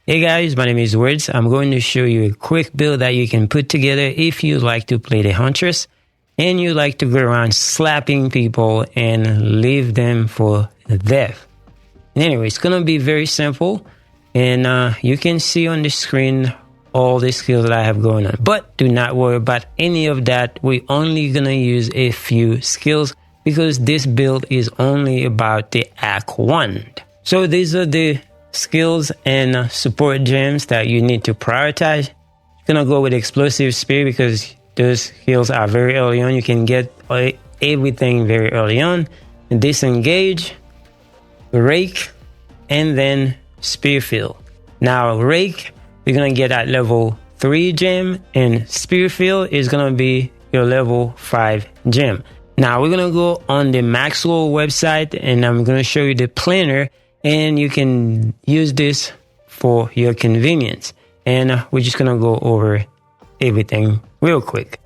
Hey guys, my name is Words. I'm going to show you a quick build that you can put together if you like to play the Huntress and you like to go around slapping people and leave them for death. Anyway, it's going to be very simple, and you can see on the screen all the skills that I have going on. But do not worry about any of that. We're only going to use a few skills because this build is only about the Act 1. So these are the skills and support gems that you need to prioritize. You're gonna go with Explosive Spear because those skills are very early on. You can get everything very early on. Disengage, Rake, and then Spearfield. Now Rake, you're gonna get at level 3 gem, and Spearfield is gonna be your level 5 gem. Now we're gonna go on the maxroll website and I'm gonna show you the planner, and you can use this for your convenience. And we're just gonna go over everything real quick.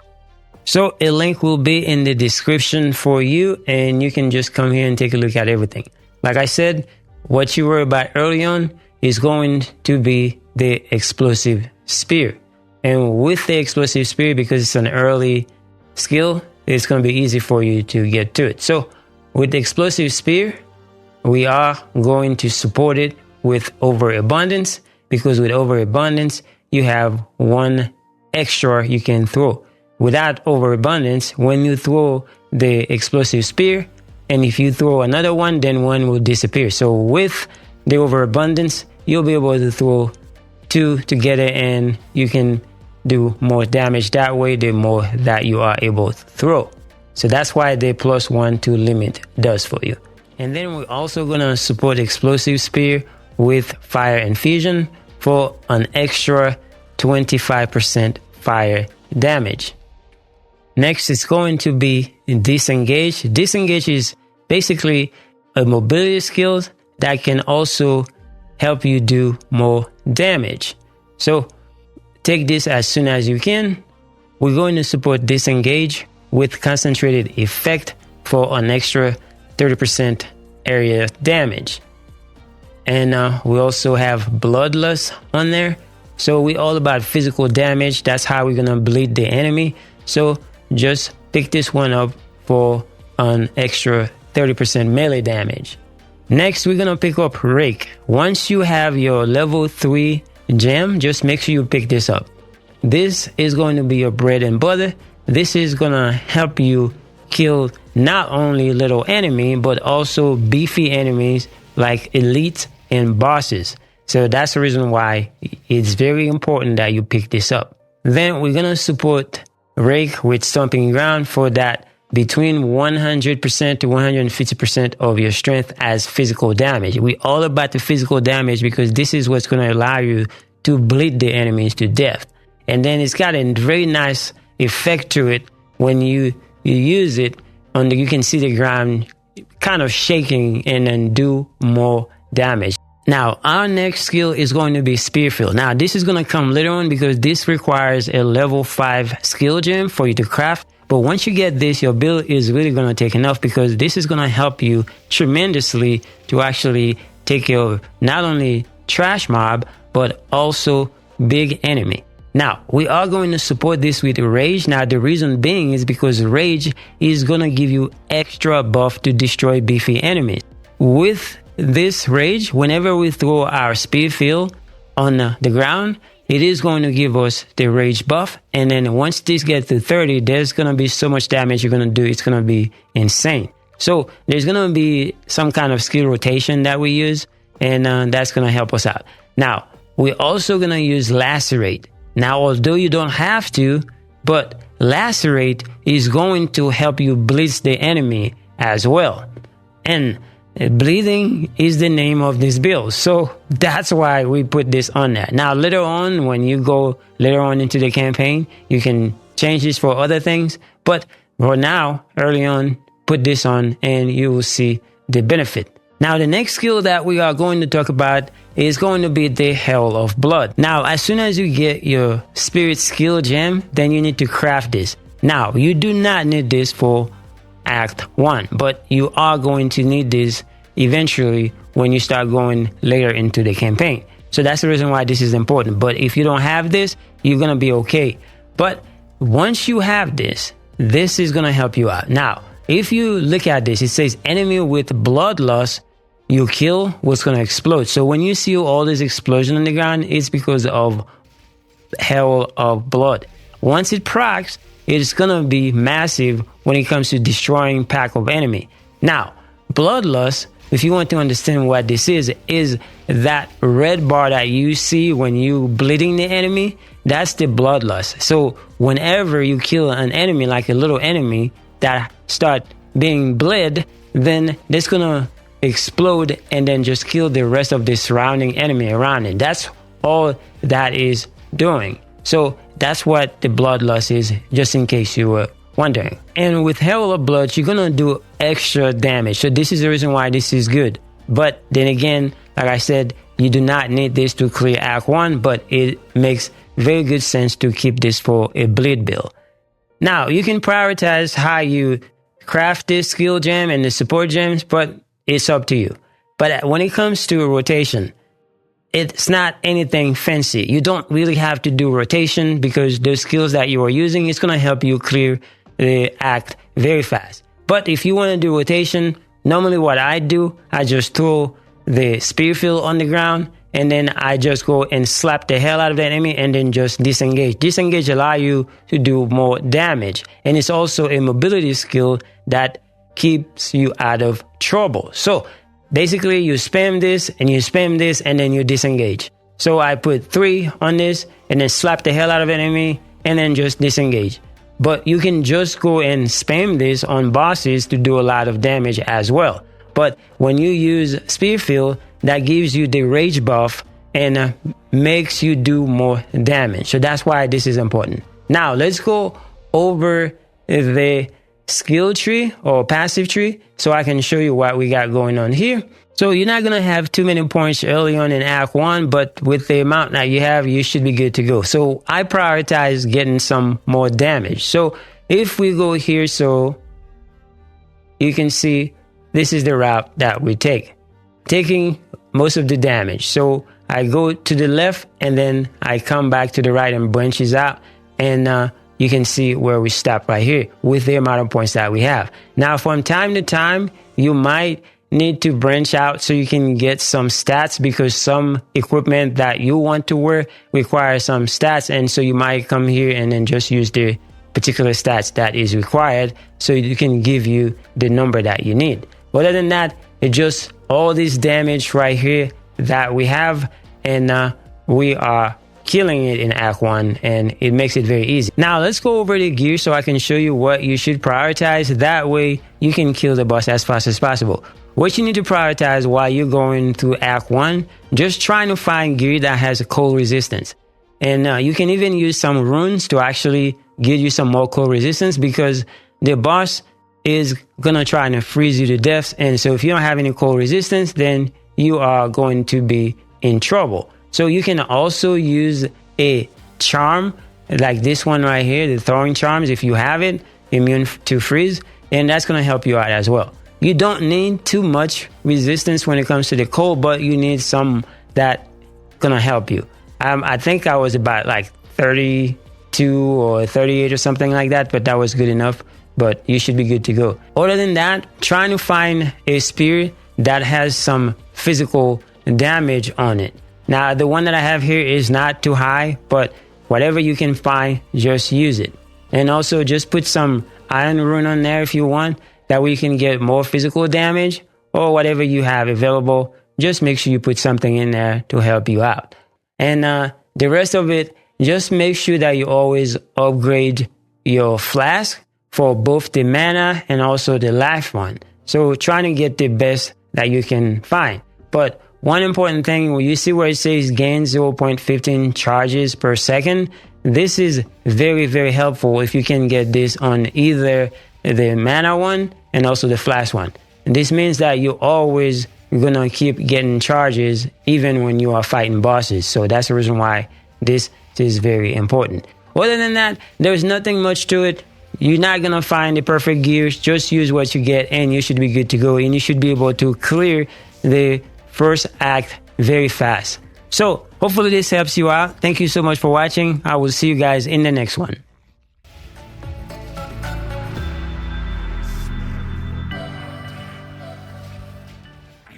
So a link will be in the description for you, and you can just come here and take a look at everything. Like I said, what you were about early on is going to be the Explosive Spear. And with the Explosive Spear, because it's an early skill, it's gonna be easy for you to get to it. So with the Explosive Spear, we are going to support it with Overabundance, because with Overabundance, you have one extra you can throw. Without Overabundance, when you throw the Explosive Spear, and if you throw another one, then one will disappear. So with the Overabundance, you'll be able to throw 2 together, and you can do more damage that way, the more that you are able to throw. So that's why the +1 to limit does for you. And then we're also going to support Explosive Spear with Fire Infusion for an extra 25% fire damage. Next is going to be Disengage. Disengage is basically a mobility skill that can also help you do more damage. So take this as soon as you can. We're going to support Disengage with Concentrated Effect for an extra 30% area damage. And we also have Bloodlust on there. So we're all about physical damage. That's how we're gonna bleed the enemy. So just pick this one up for an extra 30% melee damage. Next, we're gonna pick up Rake. Once you have your level 3 gem, just make sure you pick this up. This is going to be your bread and butter. This is gonna help you kill not only little enemy, but also beefy enemies like elites and bosses. So that's the reason why it's very important that you pick this up. Then we're gonna support Rake with Stomping Ground for that between 100% to 150% of your strength as physical damage. We're all about the physical damage because this is what's gonna allow you to bleed the enemies to death. And then it's got a very nice effect to it when you use it. You can see the ground kind of shaking and then do more damage. Now, our next skill is going to be Spearfield. Now, this is going to come later on because this requires a level 5 skill gem for you to craft. But once you get this, your build is really going to take enough because this is going to help you tremendously to actually take care of not only trash mob, but also big enemy. Now, we are going to support this with Rage. Now, the reason being is because Rage is going to give you extra buff to destroy beefy enemies. With this Rage, whenever we throw our Spearfield on the ground, it is going to give us the Rage buff. And then once this gets to 30, there's going to be so much damage you're going to do. It's going to be insane. So there's going to be some kind of skill rotation that we use, and that's going to help us out. Now, we're also going to use Lacerate. Now, although you don't have to, but Lacerate is going to help you blitz the enemy as well. And bleeding is the name of this build. So that's why we put this on there. Now, later on, when you go later on into the campaign, you can change this for other things. But for now, early on, put this on and you will see the benefit. Now, the next skill that we are going to talk about is going to be the Herald of Blood. Now, as soon as you get your Spirit skill gem, then you need to craft this. Now, you do not need this for Act 1, but you are going to need this eventually when you start going later into the campaign. So that's the reason why this is important. But if you don't have this, you're going to be okay. But once you have this, this is going to help you out. Now, if you look at this, it says enemy with bloodlust, you kill what's going to explode. So when you see all this explosion on the ground, it's because of Herald of Blood. Once it procs, it's going to be massive when it comes to destroying pack of enemy. Now, bloodlust, if you want to understand what this is that red bar that you see when you bleeding the enemy, that's the bloodlust. So whenever you kill an enemy, like a little enemy that start being bled, then that's going to explode and then just kill the rest of the surrounding enemy around it. That's all that is doing. So that's what the bloodlust is, just in case you were wondering. And with Herald of Blood, you're gonna do extra damage. So this is the reason why this is good. But then again, like I said, you do not need this to clear Act 1, but it makes very good sense to keep this for a bleed build. Now, you can prioritize how you craft this skill gem and the support gems, but it's up to you. But when it comes to rotation, it's not anything fancy. You don't really have to do rotation because the skills that you are using is going to help you clear the act very fast. But if you want to do rotation, normally what I do, I just throw the spear field on the ground and then I just go and slap the hell out of the enemy and then just disengage. Disengage allow you to do more damage. And it's also a mobility skill that keeps you out of trouble. So basically, you spam this and you spam this and then you disengage. So I put 3 on this and then slap the hell out of an enemy and then just disengage. But you can just go and spam this on bosses to do a lot of damage as well. But when you use Spearfield, that gives you the rage buff and makes you do more damage. So that's why this is important. Now let's go over the skill tree or passive tree so I can show you what we got going on here. So you're not going to have too many points early on in Act 1, but with the amount that you have, you should be good to go. So I prioritize getting some more damage. So if we go here, so you can see this is the route that we take, taking most of the damage. So I go to the left and then I come back to the right and branches out, and you can see where we stop right here with the amount of points that we have. Now, from time to time, you might need to branch out so you can get some stats, because some equipment that you want to wear requires some stats. And so you might come here and then just use the particular stats that is required so you can give you the number that you need. Other than that, it's just all this damage right here that we have, and we are killing it in Act 1, and it makes it very easy. Now let's go over the gear so I can show you what you should prioritize. That way you can kill the boss as fast as possible. What you need to prioritize while you're going through Act 1, just trying to find gear that has a cold resistance. And you can even use some runes to actually give you some more cold resistance, because the boss is gonna try to freeze you to death. And so if you don't have any cold resistance, then you are going to be in trouble. So you can also use a charm like this one right here, the throwing charms, if you have it, immune to freeze, and that's going to help you out as well. You don't need too much resistance when it comes to the cold, but you need some that going to help you. I think I was about like 32 or 38 or something like that, but that was good enough. But you should be good to go. Other than that, trying to find a spear that has some physical damage on it. Now, the one that I have here is not too high, but whatever you can find, just use it. And also just put some iron rune on there if you want. That way you can get more physical damage, or whatever you have available. Just make sure you put something in there to help you out. And the rest of it, just make sure that you always upgrade your flask for both the mana and also the life one. So trying to get the best that you can find. But one important thing, when you see where it says gain 0.15 charges per second, this is very, very helpful if you can get this on either the mana one and also the flash one. And this means that you're always gonna keep getting charges even when you are fighting bosses. So that's the reason why this is very important. Other than that, there's nothing much to it. You're not gonna find the perfect gears. Just use what you get and you should be good to go. And you should be able to clear the first act very fast. So hopefully this helps you out. Thank you so much for watching. I will see you guys in the next one.